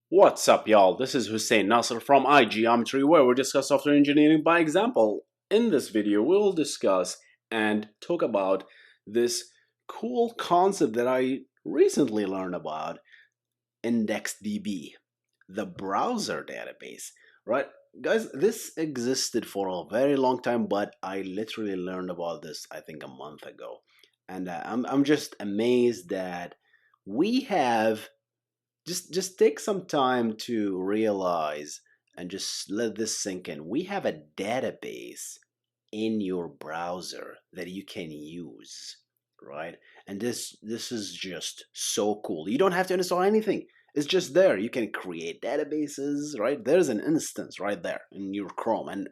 What's up, y'all? This is Hussein Nasser from iGeometry, where we discuss software engineering by example. In this video, we'll discuss and talk about this cool concept that I recently learned about, indexedDB, the browser database, right? Guys, this existed for a very long time, but I literally learned about this, I think, a month ago. And I'm just amazed that we have just take some time to realize and just let this sink in. We have a database in your browser that you can use, right? And this is just so cool. You don't have to install anything. It's just there. You can create databases, right? There's an instance right there in your Chrome and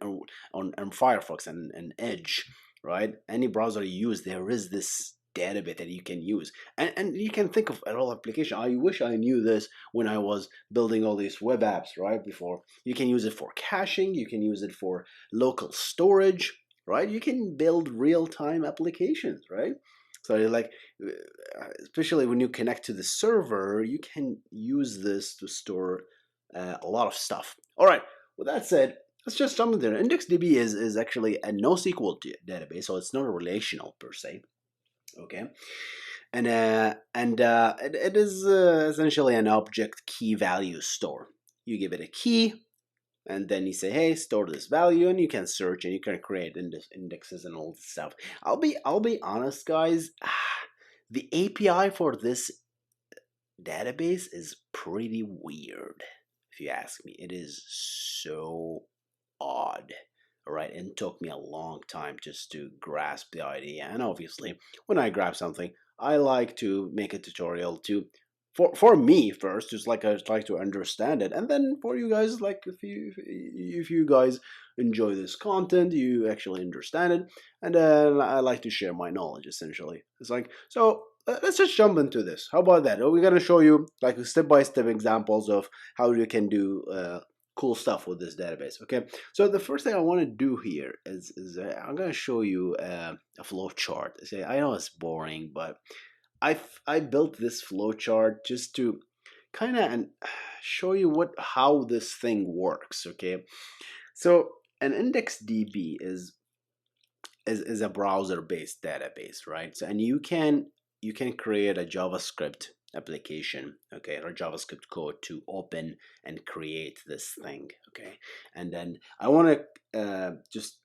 on Firefox and Edge, right? Any browser you use, there is this database that you can use, and you can think of a whole application. I wish I knew this when I was building all these web apps, right? Before, you can use it for caching, you can use it for local storage, right? You can build real-time applications, right? So like, especially when you connect to the server, you can use this to store a lot of stuff. All right, with that said, let's just jump in there. IndexedDB is actually a NoSQL database, so it's not a relational per se. Okay, it is essentially an object key value store. You give it a key, and then you say, hey, store this value, and you can search and you can create indexes and all this stuff. I'll be honest, guys. The API for this database is pretty weird, if you ask me. It is so odd. All right, and it took me a long time just to grasp the idea. And obviously, when I grab something, I like to make a tutorial to for me first, just like I like to understand it, and then for you guys, like if you guys enjoy this content, you actually understand it, and I like to share my knowledge. Essentially, it's like so. Let's just jump into this. How about that? We're gonna show you like step-by-step examples of how you can do cool stuff with this database. Okay, so the first thing I want to do here is I'm going to show you a flow chart. I know it's boring, but I built this flow chart just to kind of show you how this thing works. Okay, so an IndexedDB is a browser based database, right? So and you can create a JavaScript application, okay, or JavaScript code to open and create this thing, okay. And then I want to just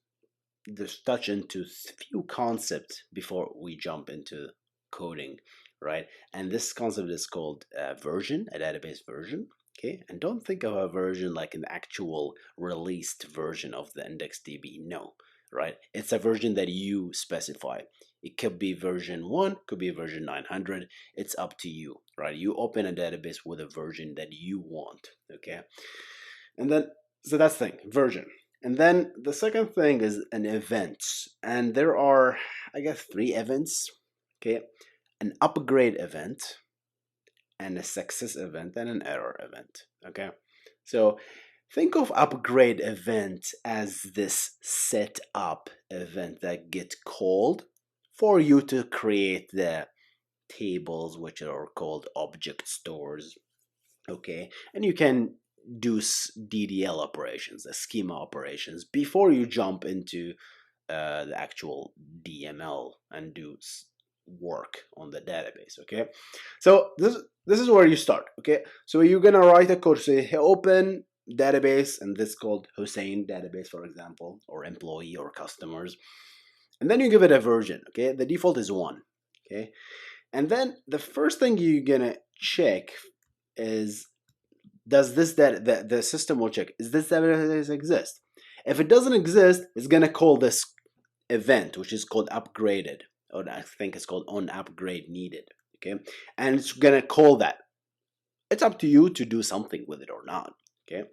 touch into a few concepts before we jump into coding, right? And this concept is called version, a database version. Okay, and don't think of a version like an actual released version of the IndexedDB. No, right? It's a version that you specify. It could be version 1, could be version 900. It's up to you, right? You open a database with a version that you want, okay? And then, so that's the thing, version. And then the second thing is an event. And there are, I guess, 3 events, okay? An upgrade event, and a success event, and an error event, okay? So think of upgrade event as this setup event that gets called for you to create the tables, which are called object stores, okay? And you can do DDL operations, the schema operations, before you jump into the actual DML and do work on the database, okay? So this is where you start, okay? So you're gonna write a code, say, hey, open database, and this is called Hussein database, for example, or employee or customers. And then you give it a version, okay? The default is 1, okay? And then the first thing you're gonna check is, does this the system will check, is this database exist? If it doesn't exist, it's gonna call this event, which is called upgraded, or I think it's called onupgradeneeded, okay? And it's gonna call that. It's up to you to do something with it or not, okay?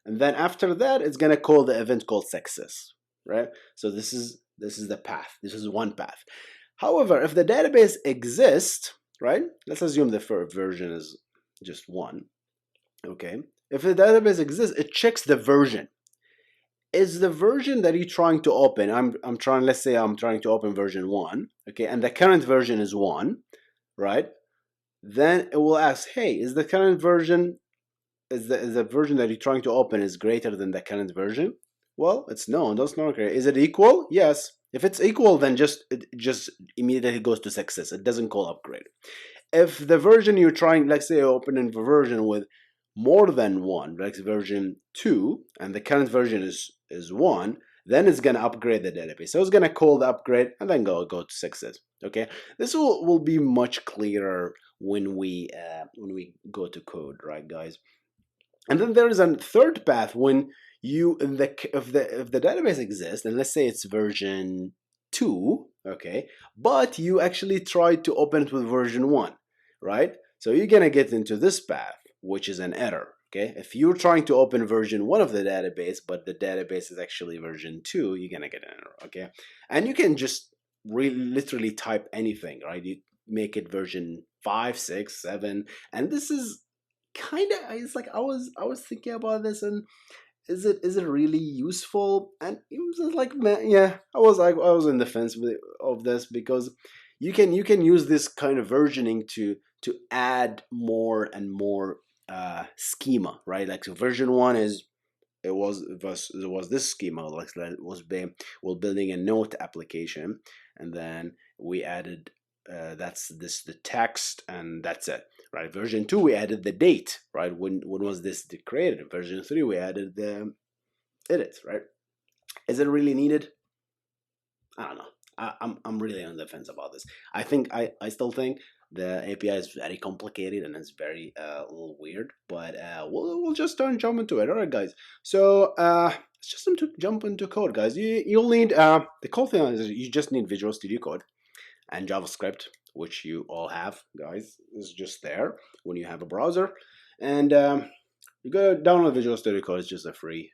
And then after that, it's gonna call the event called success, right? So this is the path. This is one path. However, if the database exists, right? Let's assume the first version is just 1, okay? If the database exists, it checks the version. Is the version that you're trying to open, let's say I'm trying to open version 1, okay, and the current version is 1, right? Then it will ask, hey, is the current version is the version that you're trying to open is greater than the current version? Well, it's no, that's not great. Is it equal? Yes. If it's equal, then it just immediately goes to success. It doesn't call upgrade. If the version you're trying, let's say, open in a version with more than one, like version 2, and the current version is 1, then it's gonna upgrade the database. So it's gonna call the upgrade and then go to success. Okay, this will be much clearer when we go to code, right, guys? And then there is a third path when you if the database exists, and let's say it's version 2, okay, but you actually tried to open it with version 1, right? So you're gonna get into this path, which is an error. Okay, if you're trying to open version 1 of the database, but the database is actually version 2, you're gonna get an error. Okay, and you can just literally type anything, right? You make it version 5, 6, 7, and this is kind of, it's like I was thinking about this, and is it really useful? And it was just like, man, yeah, I was in the fence of this, because you can use this kind of versioning to add more and more schema, right? Like, so version 1 is it was this schema, like that was we're building a note application, and then we added that's the text, and that's it, right? Version 2 we added the date, right? When was this created? Version 3 we added the edit, right? Is it really needed? I don't know. I'm really on the fence about this. I still think the API is very complicated and it's very a little weird, but we'll just jump into it. All right, guys. So let's just jump into code, guys. You'll need the cool thing is you just need Visual Studio Code and JavaScript, which you all have, guys. It's just there when you have a browser, and you go download Visual Studio Code. It's just a free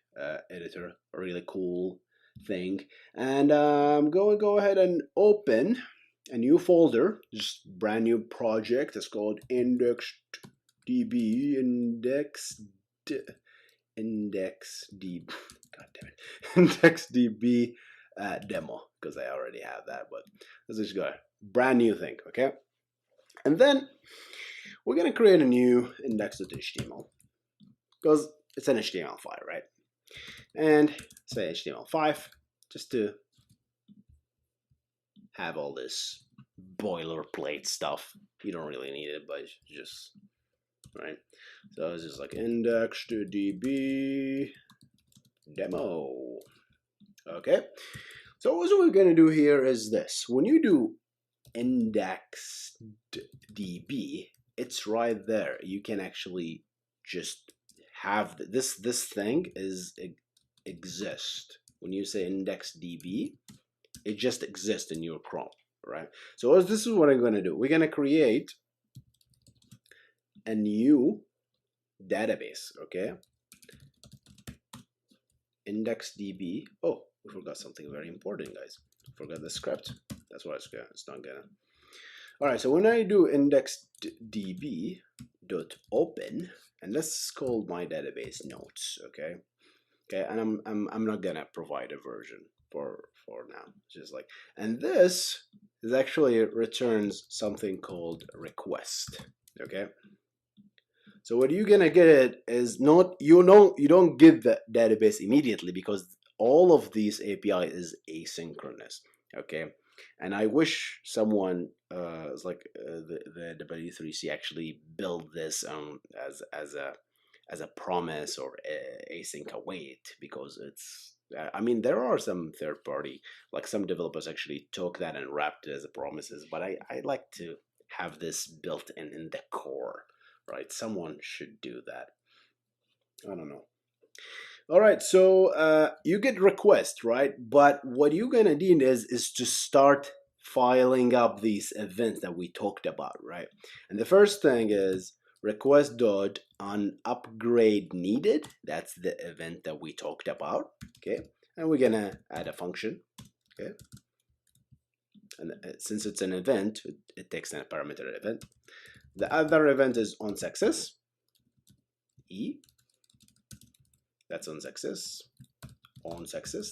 editor, a really cool thing. And go ahead and open a new folder, just brand new project. It's called indexedDB, indexedDB. God damn it, indexedDB demo, because I already have that. But let's just go brand new thing, okay? And then we're gonna create a new index.html, because it's an HTML file, right? And say HTML5, just to have all this boilerplate stuff. You don't really need it, but just right. So it's just like indexedDB demo. Okay. So what we're gonna do here is this: when you do indexedDB, it's right there. You can actually just have this thing exist. When you say indexedDB, it just exists in your Chrome, right? So this is what I'm going to do. We're going to create a new database, okay? IndexedDB. Oh, we forgot something very important, guys. Forgot the script. That's why it's not gonna. All right, so when I do indexedDB.open, and let's call my database notes, okay? Okay, and I'm not gonna provide a version for now. It's just like, and this is actually returns something called request. Okay, so what you're gonna get is not you don't get the database immediately, because all of these API is asynchronous. Okay, and I wish someone the W3C actually built this as a promise or async await, because it's I mean, there are some third party, like some developers actually took that and wrapped it as a promises, but I like to have this built in the core, right? Someone should do that. I don't know. All right, so you get request, right? But what you're gonna need is to start filing up these events that we talked about, right? And the first thing is request dot on upgrade needed. That's the event that we talked about, okay? And we're gonna add a function, okay? And since it's an event, it takes a parameter event. The other event is onsuccess, that's onsuccess.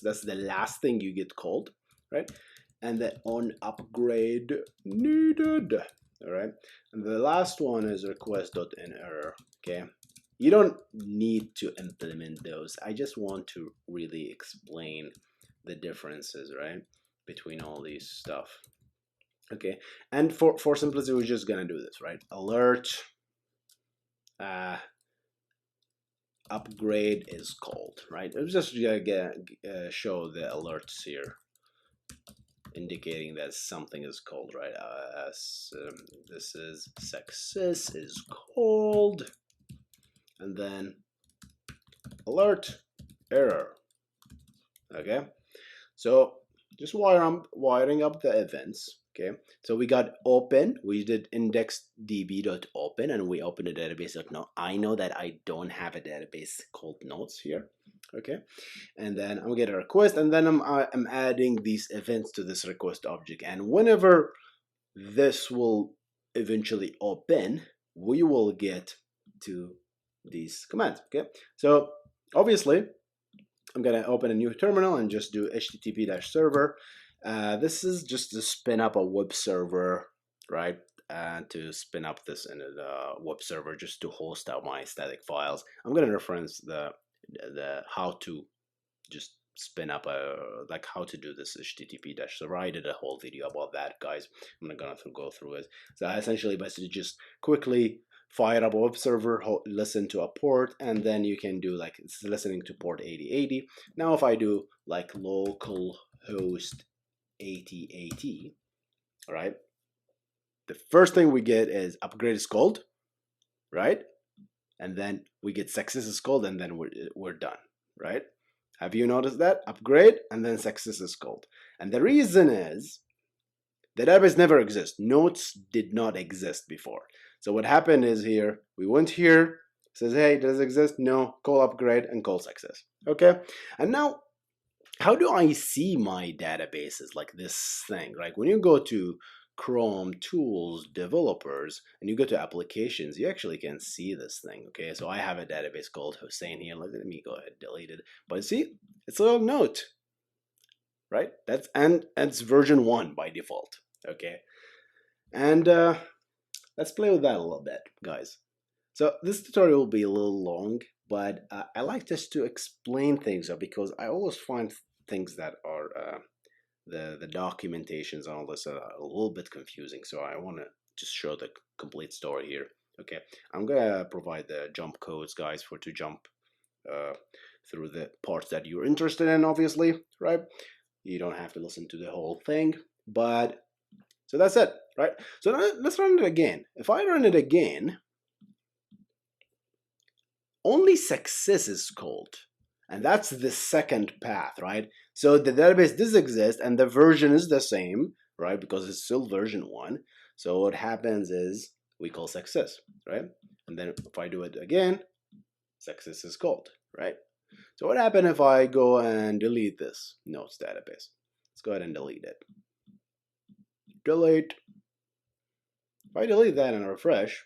That's the last thing you get called, right? And the on upgrade needed, all right? And the last one is request.onerror, okay? you don't need to implement those. I just want to really explain the differences, right, between all these stuff. Okay, and for simplicity, we're just gonna do this, right? Alert upgrade is called, right? I'm just gonna show the alerts here, indicating that something is called, right? This is success is called, and then alert error. Okay, so just wiring up the events. Okay, so we got open, we did indexedDB.open, and we opened a database of note. I know that I don't have a database called notes here. Okay, and then I'm gonna get a request, and then I'm adding these events to this request object, and whenever this will eventually open, we will get to these commands. Okay, so obviously I'm gonna open a new terminal and just do http-server. This is just to spin up a web server, right? To spin up this in a web server just to host out my static files. I'm gonna reference the how to just spin up like how to do this http-server. I did a whole video about that, guys. I'm not gonna go through it. So essentially, basically, just quickly fire up a web server, listen to a port, and then you can do like it's listening to port 8080. Now, if I do like localhost 8080, right? The first thing we get is upgrade is called, right? And then we get success is called, and then we're done, right? Have you noticed that? Upgrade and then success is called. And the reason is the database never exists. Notes did not exist before. So what happened is here, we went here, says, hey, does it exist? No, call upgrade and call success. Okay. And now, how do I see my databases like this thing? Like when you go to Chrome, Tools, Developers, and you go to Applications, you actually can see this thing, okay? So I have a database called Hussein here. Let me go ahead and delete it. But see, it's a little note, right? And it's version 1 by default, okay? And let's play with that a little bit, guys. So this tutorial will be a little long, but I like just to explain things because I always find things that are the documentations and all this a little bit confusing. So I want to just show the complete story here. Okay, I'm gonna provide the jump codes, guys, to jump through the parts that you're interested in, obviously, right? You don't have to listen to the whole thing, but so that's it, right? So now let's run it again. If I run it again, only success is called. And that's the second path, right? So the database does exist and the version is the same, right? Because it's still version 1. So what happens is we call success, right? And then if I do it again, success is called, right? So what happens if I go and delete this notes database? Let's go ahead and delete it. Delete. If I delete that and refresh,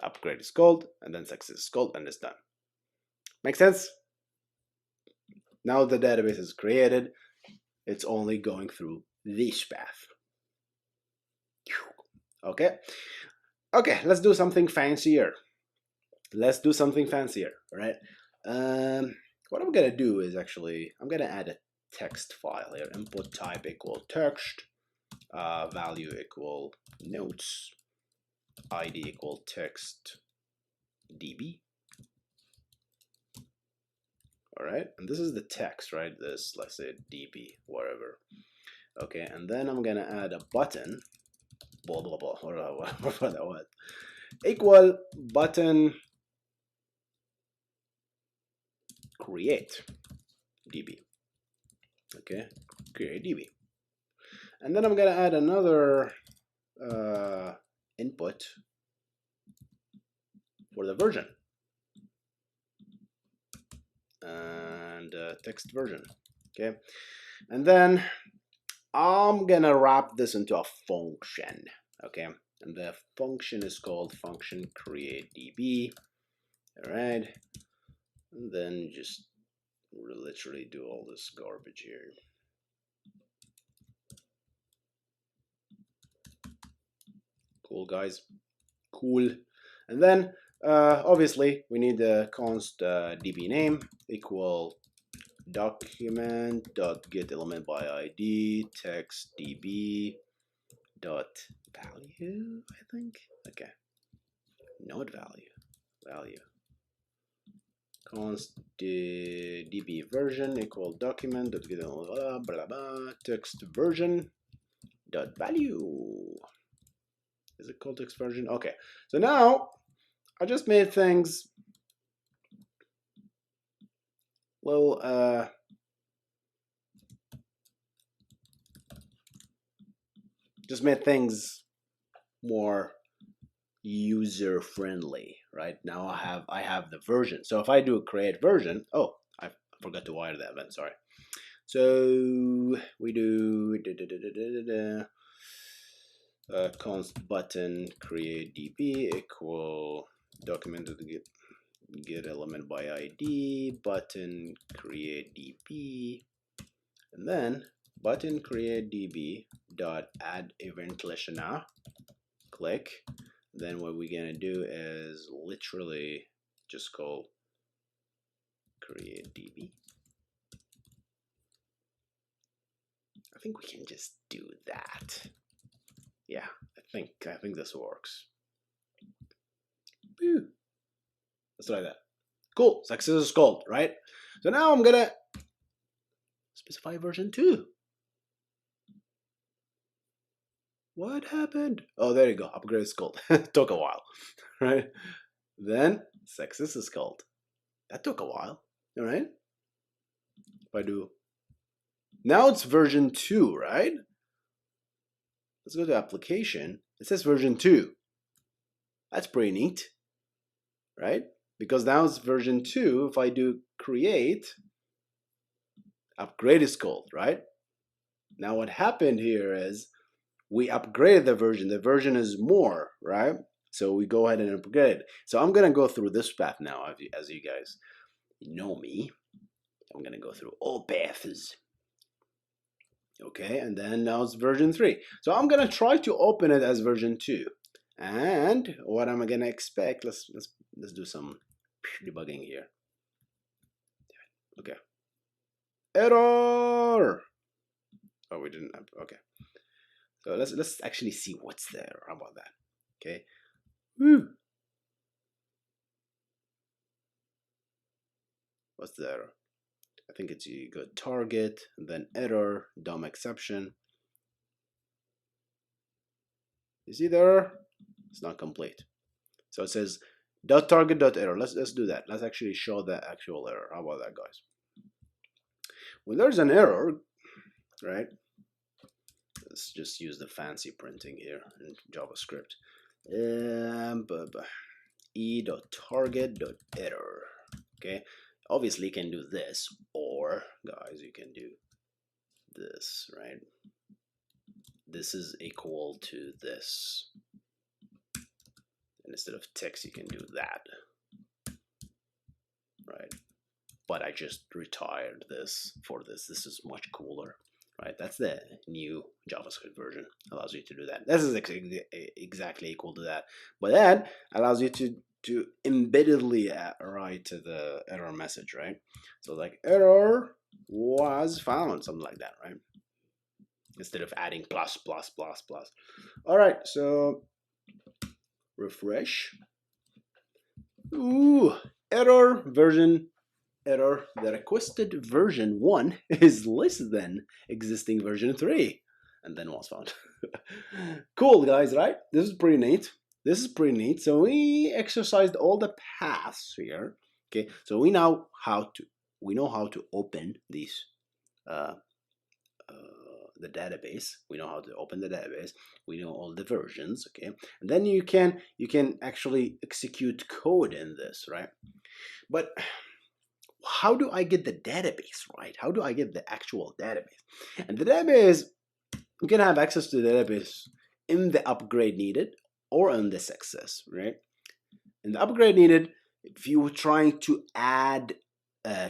upgrade is called, and then success is called, and it's done. Make sense? Now the database is created. It's only going through this path. Okay. Okay, let's do something fancier. Let's do something fancier, right? What I'm gonna do is actually, I'm gonna add a text file here. Input type equal text, value equal notes, ID equal text DB. All right, and this is the text, right? This, let's say DB, whatever. Okay, and then I'm gonna add a button, blah blah blah, whatever that was, equal button create DB. Okay, create DB, and then I'm gonna add another input for the version and text version. Okay, and then I'm gonna wrap this into a function. Okay, and the function is called function create DB. All right, and then just literally do all this garbage here. Cool, guys. Cool. And then Obviously, we need the const db name equal document dot get element by id text db dot value, I think. Okay, node value const db version equal document dot get blah blah blah text version dot value. Is it called text version? Okay, so now I just made things little just made things more user friendly. Right now I have the version. So if I do a create version, oh, I forgot to wire that event, sorry. So we do const button create db equal document to get element by id button create db, and then button create db dot add event listener, click. Then what we're gonna do is literally just call create db. I think we can just do that. Yeah, I think this works. Woo. Let's try that. Cool, success is called, right? So now I'm gonna specify version 2. What happened? Oh, there you go. Upgrade is called. Took a while, right? Then success is called. That took a while, all right? If I do, now it's version 2, right? Let's go to application. It says version 2. That's pretty neat, right? Because now it's version 2. If I do create, upgrade is called, right? Now what happened here is we upgraded the version. The version is more, right? So we go ahead and upgrade. So I'm gonna go through this path now, as you guys know me. I'm gonna go through all paths. Okay, and then now it's version 3. So I'm gonna try to open it as version 2. And what am I gonna expect? Let's do some debugging here. Okay. Error. Oh, we didn't have, okay. So let's actually see what's there. How about that? Okay. Woo. What's the error? I think it's you go target and then error, DOM exception. You see the error? It's not complete. So it says .target.error. Let's do that. Let's actually show the actual error. How about that, guys? When there's an error, right? Let's just use the fancy printing here in JavaScript. e.target.error. Okay. Obviously, you can do this, or guys, you can do this, right? This is equal to this. And instead of text, you can do that, right? But I just retired this for this. This is much cooler, right? That's the new JavaScript version. Allows you to do that. This is exactly equal to that. But that allows you to embeddedly write to the error message, right? So like error was found, something like that, right? Instead of adding plus. All right, so refresh. Ooh, error version. Error, the requested version 1 is less than existing version 3, and then was found. Cool, guys, right? This is pretty neat. So we exercised all the paths here. Okay, so we know how to open these the database. We know how to open the database. We know all the versions. Okay, and then you can actually execute code in this, right? But how do I get the database, right? How do I get the actual database? And the database, you can have access to the database in the upgrade needed or in the success, right? In the upgrade needed, if you were trying to add,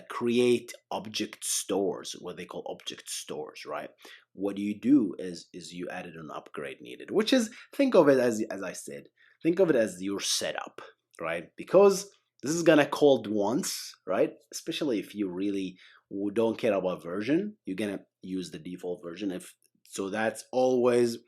create object stores, what they call object stores, right? What you do is you add it an upgrade needed, which is, think of it as I said, think of it as your setup. right? Because this is gonna called once, right? Especially if you really don't care about version, you're gonna use the default version. If so, that's always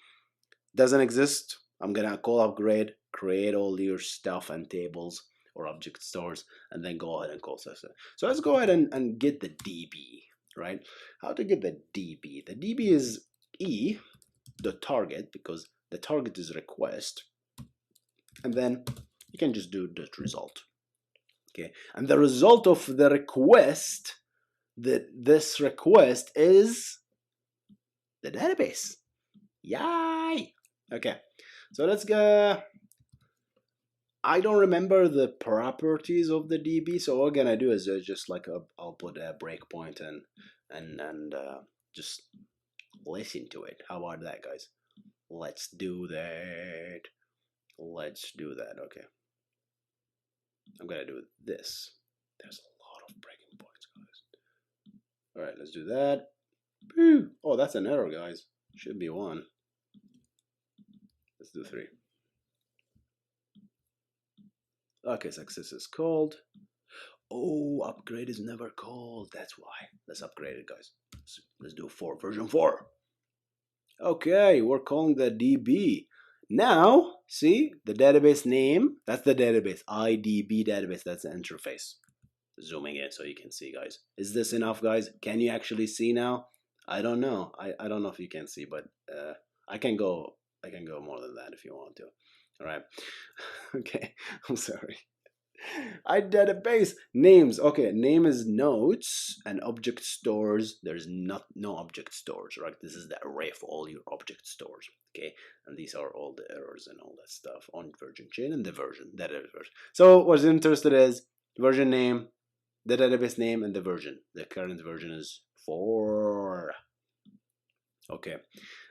doesn't exist. I'm gonna call upgrade, create all your stuff and tables or object stores, and then go ahead and call system. So let's go ahead and get the DB, right? How to get the DB? The DB is the target, because the target is request, and then you can just do the result. Okay, and the result of the request, this request is the database. Yay! Okay, so let's go. I don't remember the properties of the DB, so what we're gonna do is just like I'll put a breakpoint and just listen to it. How about that, guys? Let's do that. Let's do that. Okay, I'm gonna do this. There's a lot of breaking points, guys. All right, let's do that. Oh, that's an error, guys. Should be 1. Let's do 3. Okay, success is called. Oh, upgrade is never called. That's why. Let's upgrade it, guys. Let's do 4, version 4. Okay, we're calling the DB. Now, see the database name. That's the database. IDB database. That's the interface. Zooming in so you can see, guys. Is this enough, guys? Can you actually see now? I don't know. I don't know if you can see, but I can go more than that if you want to. All right. Okay. I'm sorry. I database names. Okay, name is notes and object stores. There's no object stores, right? This is the array for all your object stores. Okay, and these are all the errors and all that stuff on version chain and the version, that is version. So what's interested is version name, the database name, and the version. The current version is 4. Okay,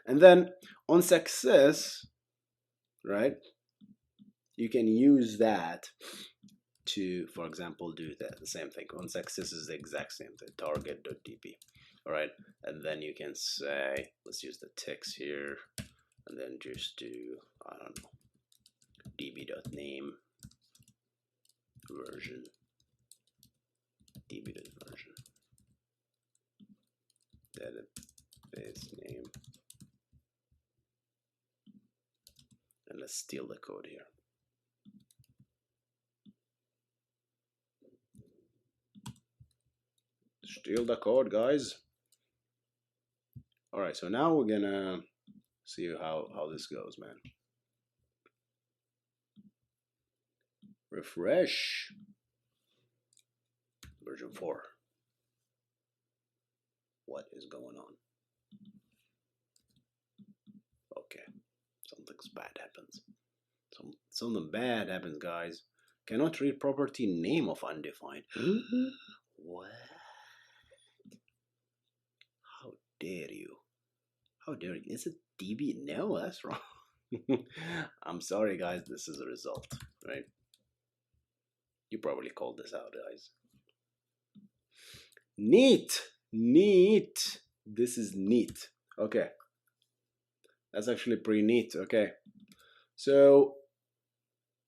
and then on success, right? You can use that to, for example, do the same thing. On success is the exact same thing, target.db. All right, and then you can say, let's use the text here, and then just do, I don't know, db.name version, db.version, database name, and let's steal the code here. Steal the code, guys. All right, so now we're gonna see how this goes, man. Refresh. Version 4. What is going on? Okay, something's bad happens. Something bad happens, guys. Cannot read property name of undefined. What? How dare you? How dare you? Is it DB? No, that's wrong. I'm sorry, guys. This is a result, right? You probably called this out, guys. Neat. This is neat. Okay. That's actually pretty neat. Okay. So,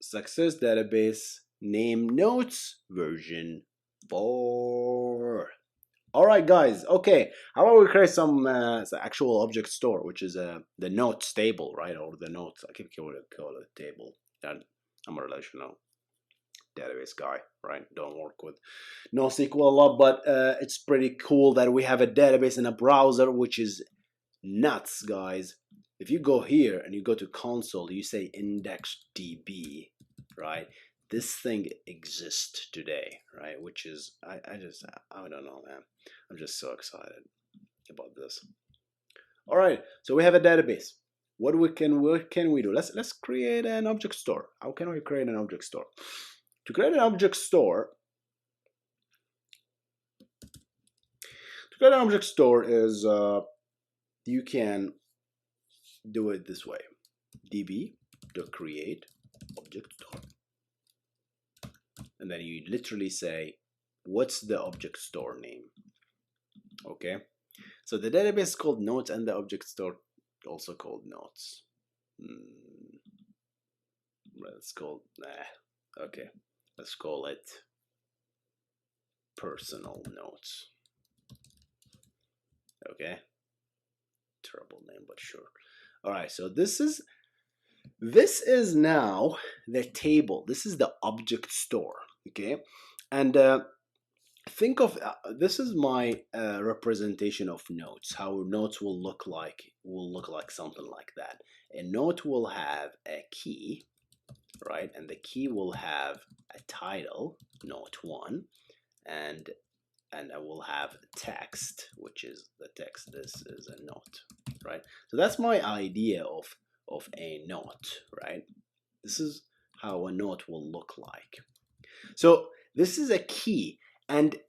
success database name notes version 4. All right, guys. Okay, how about we create some actual object store, which is the notes table, right? Or the notes. I keep call it table. And I'm a relational database guy, right? Don't work with NoSQL a lot, but it's pretty cool that we have a database in a browser, which is nuts, guys. If you go here and you go to console, you say indexedDB, right? This thing exists today, right? Which is, I don't know, man. I'm just so excited about this. All right, so we have a database. What can we do? Let's create an object store. How can we create an object store? To create an object store, is you can do it this way: db.create object store, and then you literally say, what's the object store name? Okay, so the database is called notes, and the object store also called notes. Let's call Okay, let's call it personal notes. Okay, terrible name, but sure. All right, so this is now the table. This is the object store. Okay, and think of this is my representation of notes. How notes will look like something like that. A note will have a key, right, and the key will have a title, note 1, and I will have text, which is the text. This is a note, right? So that's my idea of a note, right? This is how a note will look like. So this is a key, and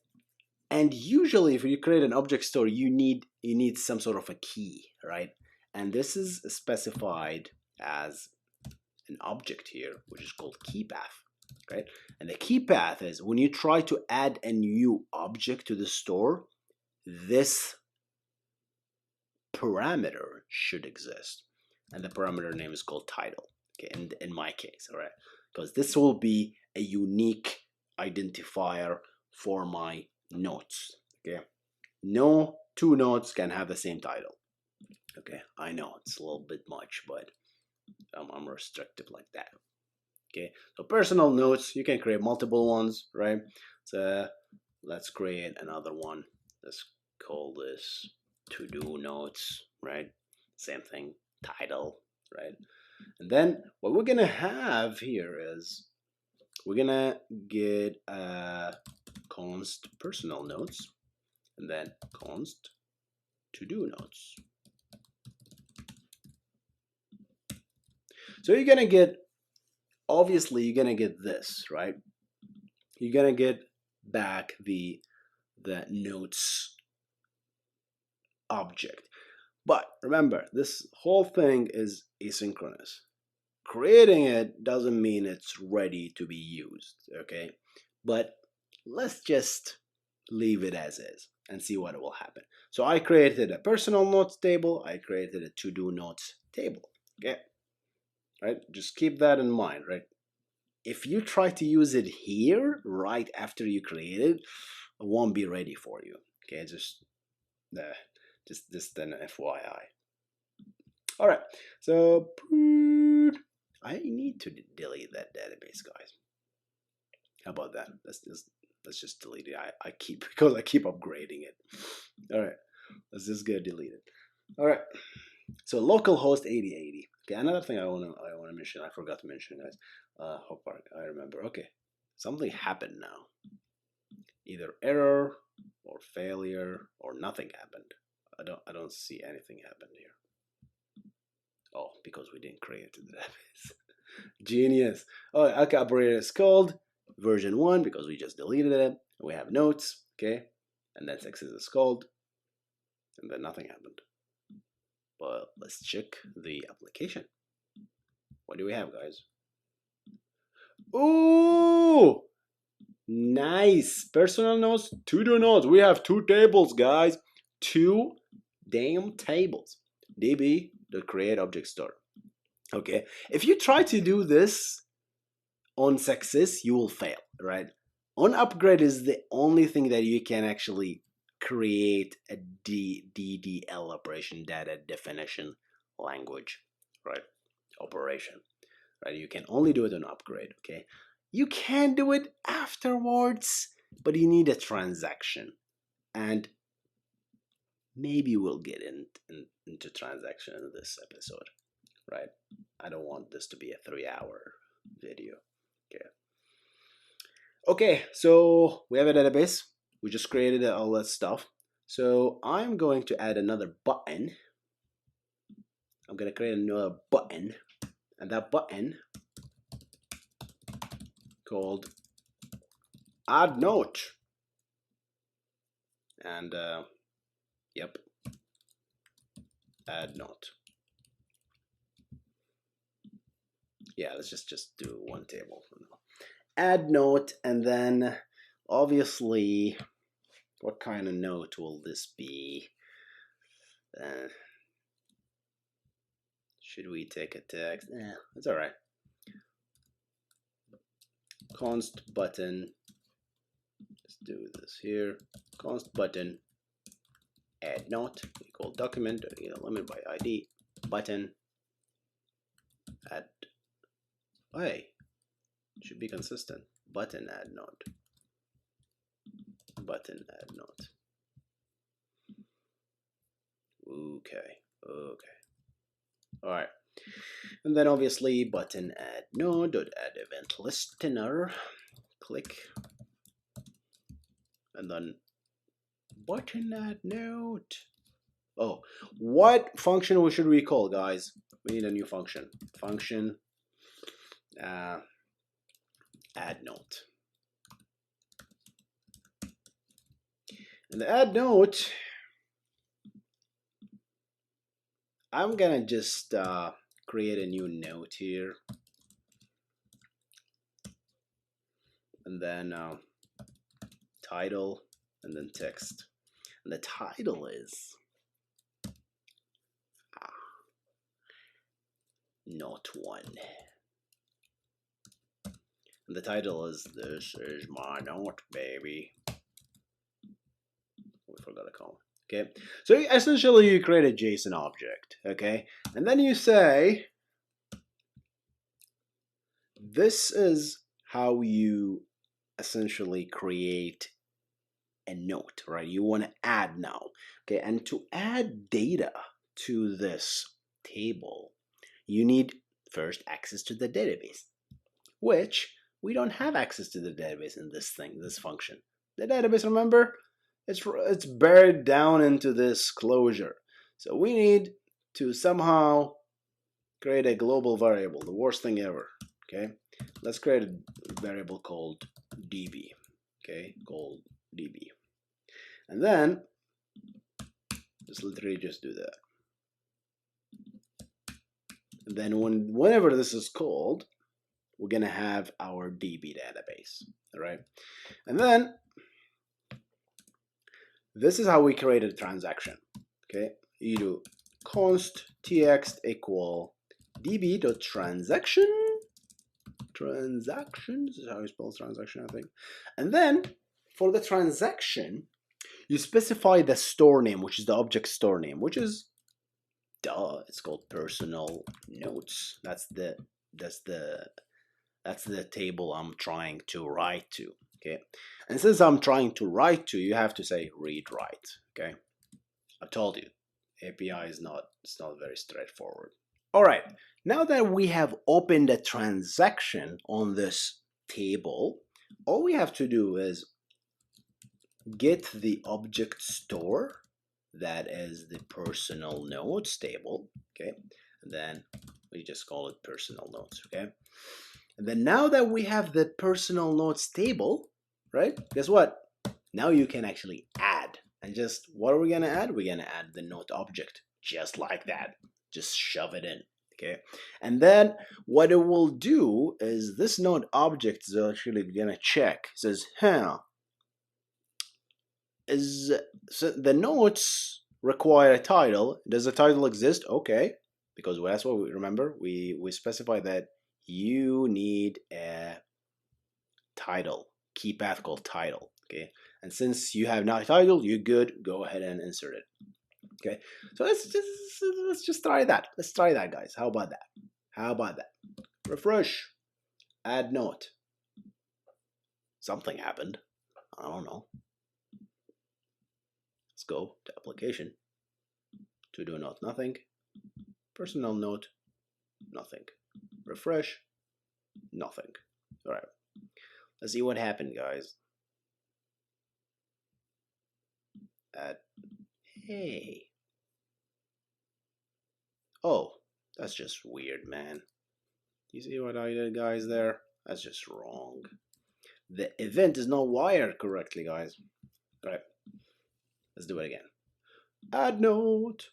usually if you create an object store, you need some sort of a key, right? And this is specified as an object here, which is called key path, right? And the key path is when you try to add a new object to the store, this parameter should exist, and the parameter name is called title. Okay, in my case, all right, because this will be a unique identifier for my notes. Okay, no two notes can have the same title. Okay, I know it's a little bit much, but I'm restrictive like that. Okay, so personal notes, you can create multiple ones, right? So let's create another one. Let's call this to-do notes, right? Same thing, title, right? And then what we're gonna have here is we're gonna get const personal notes, and then const to-do notes. So you're gonna get, obviously you're gonna get this, right? You're gonna get back the notes object. But remember, this whole thing is asynchronous. Creating it doesn't mean it's ready to be used, okay? But let's just leave it as is and see what will happen. So I created a personal notes table, I created a to-do notes table, okay? Right? Just keep that in mind, right? If you try to use it here right after you create it, it won't be ready for you, okay? Just an FYI. All right, so I need to delete that database, guys. How about that? Let's just delete it. I keep because I keep upgrading it. All right, let's just go delete it. All right, so localhost 8080. Okay, another thing I wanna mention. I forgot to mention, guys. Hope I remember. Okay, something happened now. Either error or failure or nothing happened. I don't see anything happened here. Oh, because we didn't create the database. Genius. Oh, okay, operator is called version 1 because we just deleted it. We have notes, okay, and then success is called, and then nothing happened. But let's check the application. What do we have, guys? Ooh, nice. Personal notes, to-do notes. We have 2 tables, guys. 2 damn tables. DB.create object store. Okay, if you try to do this on success, you will fail, right? On upgrade is the only thing that you can actually create a DDL operation, data definition language, right? Operation, right? You can only do it on upgrade, okay? You can do it afterwards, but you need a transaction, and maybe we'll get into transaction in this episode, right? I don't want this to be a 3-hour video. Okay, so we have a database. We just created all that stuff. So I'm going to add another button. I'm going to create another button, and that button called add note. And yep, add note. Yeah, let's just do one table for now. Add note, and then obviously, what kind of note will this be? Should we take a text? It's all right. const button. Let's do this here. Const button add note equal document element by ID button add. Hey, should be consistent. Button add note. Button add note. Okay. All right. And then obviously button add node dot add event listener. Click. And then button add node. Oh, what function should we call, guys? We need a new function. Function add note. And the add note, I'm gonna just create a new note here, and then title, and then text. And the title is note 1. And the title is "This is my note, baby." We forgot a comma. Okay, so essentially you create a JSON object, okay, and then you say this is how you essentially create a note, right? You want to add now, okay, and to add data to this table, you need first access to the database, which we don't have access to the database in this function. The database, remember, it's buried down into this closure. So we need to somehow create a global variable, the worst thing ever, okay? Let's create a variable called db, okay, called db. And then just literally just do that. And then whenever this is called, we're gonna have our DB database, all right? And then this is how we create a transaction, okay? You do const txt equal db.transaction. Transactions is how you spell transaction, I think. And then for the transaction, you specify the store name, which is the object store name, which is it's called personal notes. That's the table I'm trying to write to, okay? And since I'm trying to write to, you have to say read write, okay? I told you, API is not very straightforward. All right, now that we have opened a transaction on this table, all we have to do is get the object store, that is the personal notes table, okay? And then we just call it personal notes, okay? And then now that we have the personal notes table, right? Guess what? Now you can actually add. And just what are we gonna add? We're gonna add the note object, just like that. Just shove it in, okay? And then what it will do is this note object is actually gonna check. It says, so the notes require a title. Does a title exist? Okay, because that's what we remember. We specify that you need a title, key path called title, okay? And since you have not title, you're good. Go ahead and insert it, okay? So let's just try that. Let's try that, guys. How about that? How about that? Refresh, add note. Something happened. I don't know. Let's go to application. To do note, nothing. Personal note, nothing. Refresh, nothing. All right. Let's see what happened, guys. Hey. Oh, that's just weird, man. You see what I did, guys, there? That's just wrong. The event is not wired correctly, guys. All right. Let's do it again. Add note.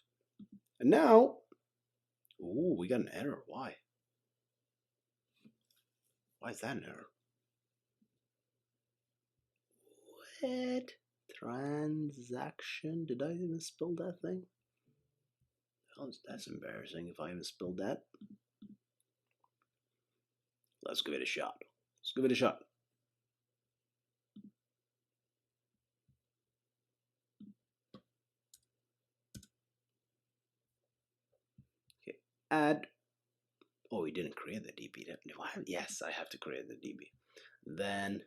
And now, ooh, we got an error. Why? Why is that an error? What? Transaction? Did I even spell that thing? Oh, that's embarrassing if I even spelled that. Let's give it a shot. Let's give it a shot. Okay, add. Oh, we didn't create the DB. Yes, I have to create the DB. Then,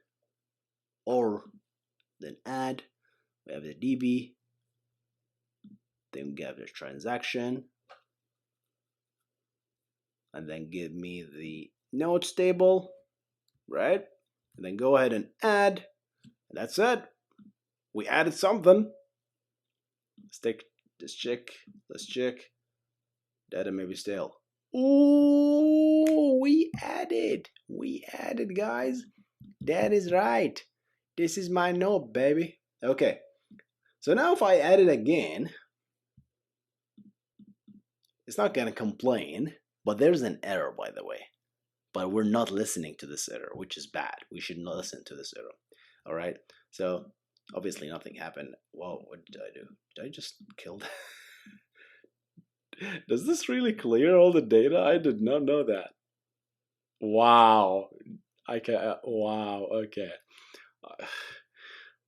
then add. We have the DB. Then we have the transaction. And then give me the notes table, right? And then go ahead and add. And that's it. We added something. Let's check. Let's check. Data may be stale. Ooh, we added, guys. That is right. This is my note, baby. Okay, so now if I add it again, it's not gonna complain, but there's an error, by the way. But we're not listening to this error, which is bad. We should not listen to this error. All right, so obviously nothing happened. Whoa, what did I do? Did I just kill that? Does this really clear all the data? I did not know that. Wow. Wow, okay.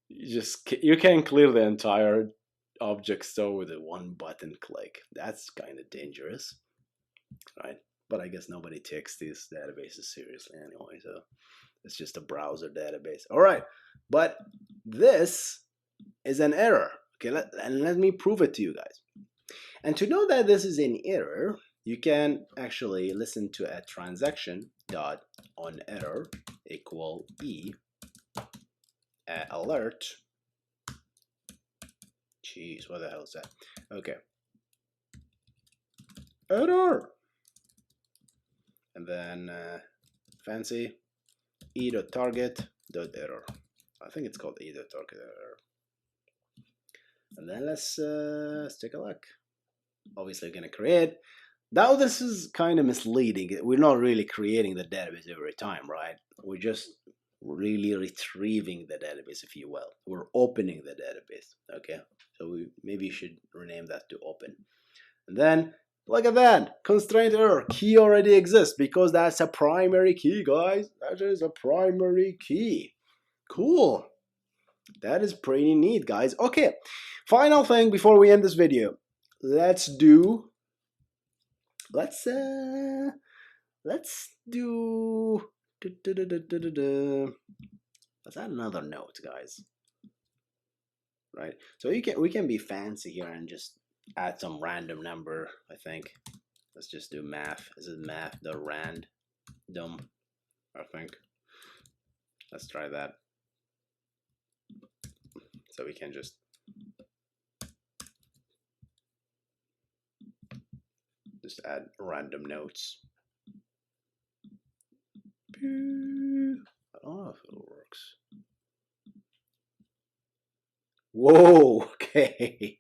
You can clear the entire object store with a one button click. That's kind of dangerous, right? But I guess nobody takes these databases seriously anyway, so it's just a browser database. All right, but this is an error. Okay, let me prove it to you guys. And to know that this is an error, you can actually listen to a transaction dot onerror equal e alert. Jeez, what the hell is that? Okay. Error. And then fancy e.target.error. I think it's called e.target error. And then let's take a look. Obviously, we're going to create. Now, this is kind of misleading. We're not really creating the database every time, right? We're just really retrieving the database, if you will. We're opening the database, okay? So we maybe should rename that to open. And then, look at that. Constraint error. Key already exists because that's a primary key, guys. That is a primary key. Cool. That is pretty neat, guys. Okay, final thing before we end this video. Let's do let's do let's add another note, guys. Right? So we can be fancy here and just add some random number, I think. Let's just do math. Is it math the random? I think. Let's try that. So we can just add random notes. I don't know if it works. Whoa, okay.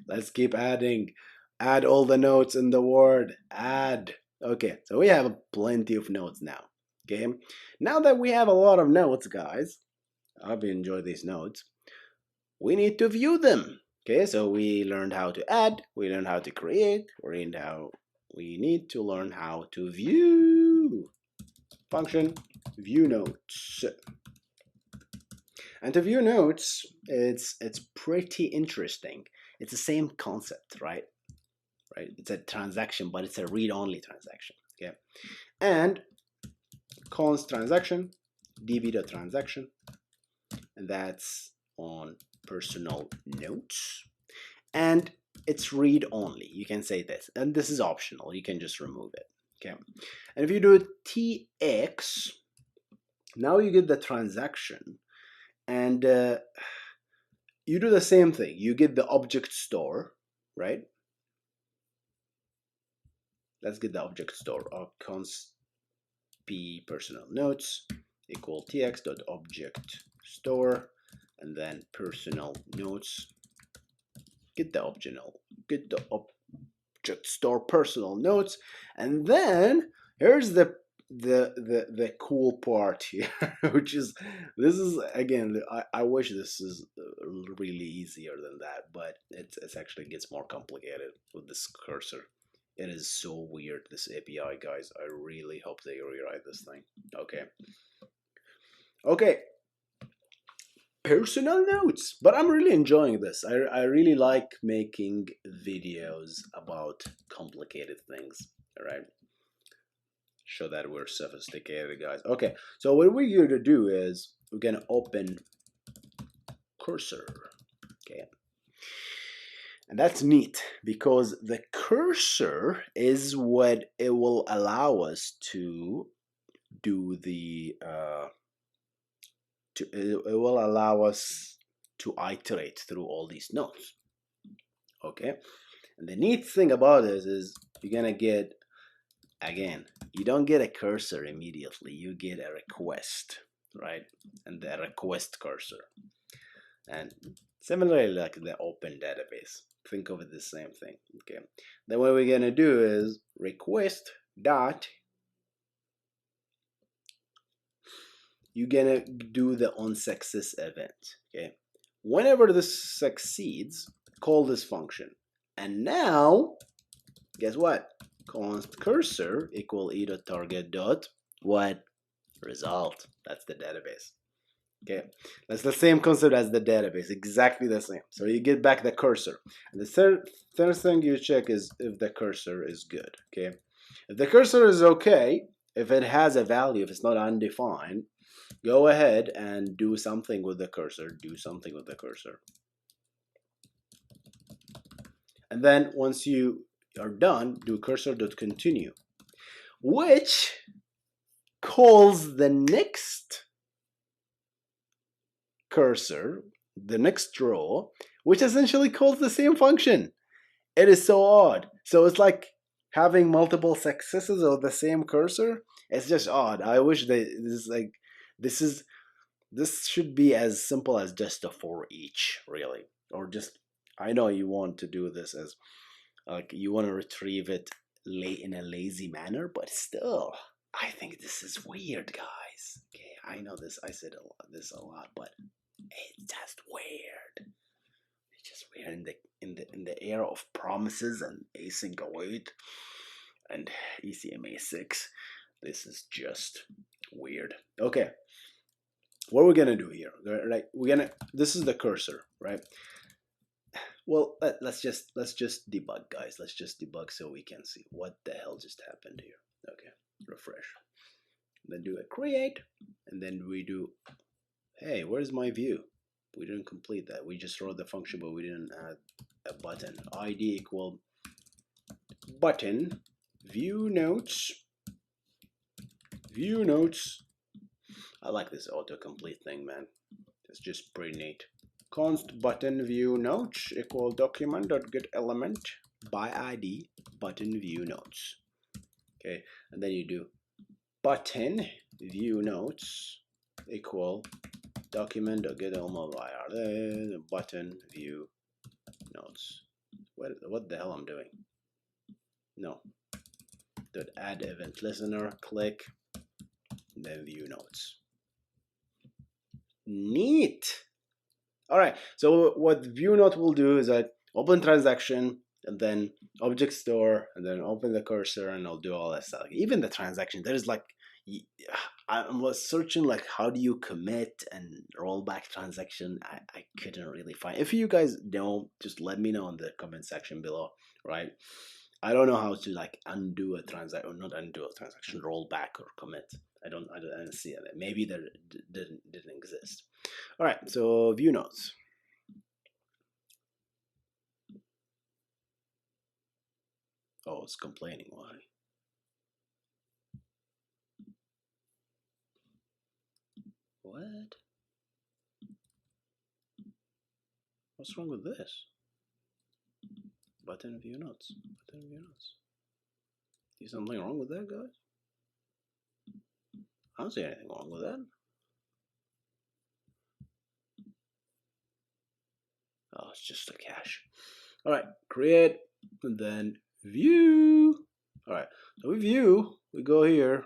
Let's keep adding. Add all the notes in the word. Add. Okay, so we have plenty of notes now. Okay, now that we have a lot of notes, guys, I hope you enjoy these notes. We need to view them. Okay, so we learned how to add, we learned how to create, we need to learn how to view. Function view notes. And to view notes, it's pretty interesting. It's the same concept, right? Right? It's a transaction, but it's a read-only transaction. Okay, and const transaction db.transaction, and that's on personal notes, and it's read only. You can say this, and this is optional. You can just remove it. Okay, and if you do tx, now you get the transaction, and you do the same thing. You get the object store, right? Let's get the object store of const p personal notes equal tx.object store, and then personal notes. Get the object store personal notes, and then here's the cool part here, which is this is again. I wish this is really easier than that, but it's actually gets more complicated with this cursor. It is so weird, this API, guys. I really hope they rewrite this thing. Okay. Okay, personal notes. But I'm really enjoying this. I really like making videos about complicated things. All right. Show that we're sophisticated, guys. Okay, so what we're going to do is we're going to open cursor. Okay. And that's neat because the cursor is what it will allow us to do the it will allow us to iterate through all these nodes. Okay, and the neat thing about this is you're gonna get, again, you don't get a cursor immediately, you get a request, right? And the request cursor, and similarly like the open database, think of it the same thing. Okay, then what we're gonna do is request dot, you're gonna do the onsuccess event. Okay, whenever this succeeds, call this function, and now guess what, const cursor equal e.target dot what result. That's the database. Okay, that's the same concept as the database, exactly the same. So you get back the cursor, and the third thing you check is if the cursor is good. Okay, if the cursor is okay, if it has a value, if it's not undefined, go ahead and do something with the cursor. Do something with the cursor, and then once you are done, do cursor.continue, which calls the next cursor, the next row, which essentially calls the same function. It is so odd. So it's like having multiple successes of the same cursor. It's just odd. I wish this should be as simple as just a for each, really, or just, I know you want to do this as like you want to retrieve it in a lazy manner, but still, I think this is weird, guys. Okay, I know this. I said this a lot, but it's just weird. It's just weird in the era of promises and async await and ECMA6. This is just weird. Okay, what we're gonna do here, right? This is the cursor, right? Well, let's just debug, guys. Let's just debug so we can see what the hell just happened here. Okay, refresh. Then do a create, and then we do, hey, where's my view? We didn't complete that. We just wrote the function, but we didn't add a button. ID equal button view notes. View notes. I like this autocomplete thing, man. It's just pretty neat. Const button view notes equal document.getElement by ID button view notes. Okay, and then you do button view notes equal document.getElement by ID button view notes. What the hell I'm doing? No. Dot add event listener, click, then view notes. Neat. All right, so what view note will do is that open transaction and then object store and then open the cursor and I'll do all that stuff. Even the transaction, there's like, I was searching like how do you commit and roll back transaction. I couldn't really find. If you guys know, just let me know in the comment section below, right? I don't know how to like undo a transaction, or not undo a transaction, roll back or commit. I don't see it. Maybe there didn't exist. All right, so view notes. Oh, it's complaining. Why? What? What's wrong with this? Button view notes. Button view notes. Is something wrong with that, guys? I don't see anything wrong with that. Oh, it's just a cache. All right, create and then view. All right, so we view. We go here.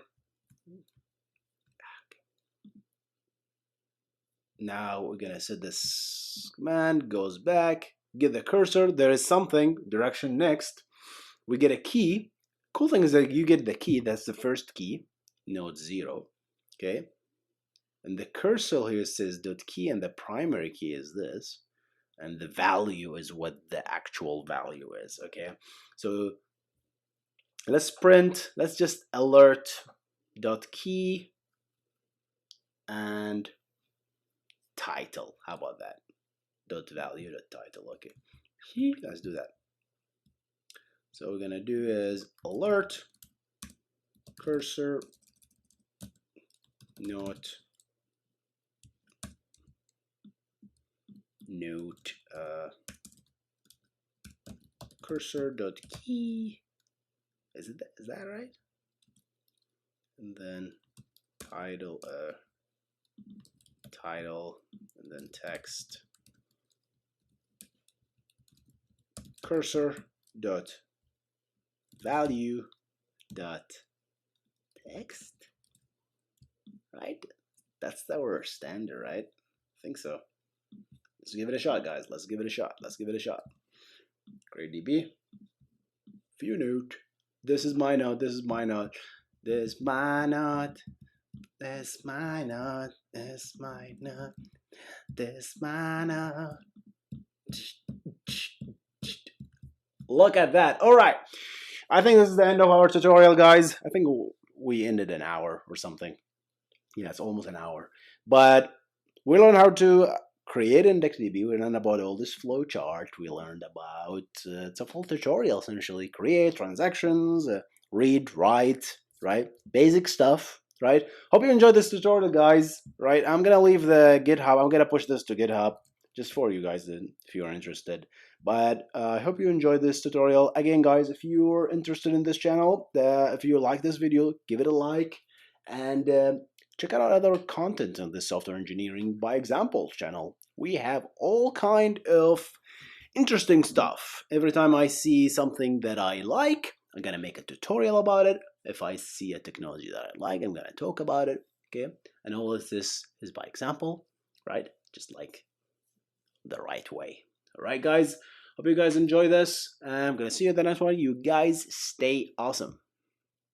Now we're gonna set this command, goes back, get the cursor. There is something, direction next. We get a key. Cool thing is that you get the key. That's the first key, node 0. Okay. And the cursor here says .key, and the primary key is this, and the value is what the actual value is. Okay, so let's print, let's just alert .key and title. How about that? .value .title. Okay, let's do that. So what we're gonna do is alert cursor note cursor dot key. Is that right? And then title and then text cursor dot value dot text, right? That's our standard, right? I think so. Let's give it a shot, guys. Let's give it a shot. Let's give it a shot. GradeDB. View note. This is my note. This is my note. This is my note. This is my note. This is my note. This is my note. Look at that. All right. I think this is the end of our tutorial, guys. I think we ended an hour or something. Yeah, it's almost an hour. But we learned how to create indexedDB. We learned about all this flow chart. We learned about it's a full tutorial essentially. Create transactions, read, write, right? Basic stuff, right? Hope you enjoyed this tutorial, guys. Right? I'm gonna leave the GitHub. I'm gonna push this to GitHub just for you guys if you're interested. But I hope you enjoyed this tutorial. Again, guys, if you're interested in this channel, if you like this video, give it a like, and check out other content on the Software Engineering by Example channel. We have all kind of interesting stuff. Every time I see something that I like, I'm gonna make a tutorial about it. If I see a technology that I like, I'm gonna talk about it. Okay, and all of this is by example, right? Just like the right way. All right, guys. Hope you guys enjoy this. I'm gonna see you in the next one. You guys stay awesome.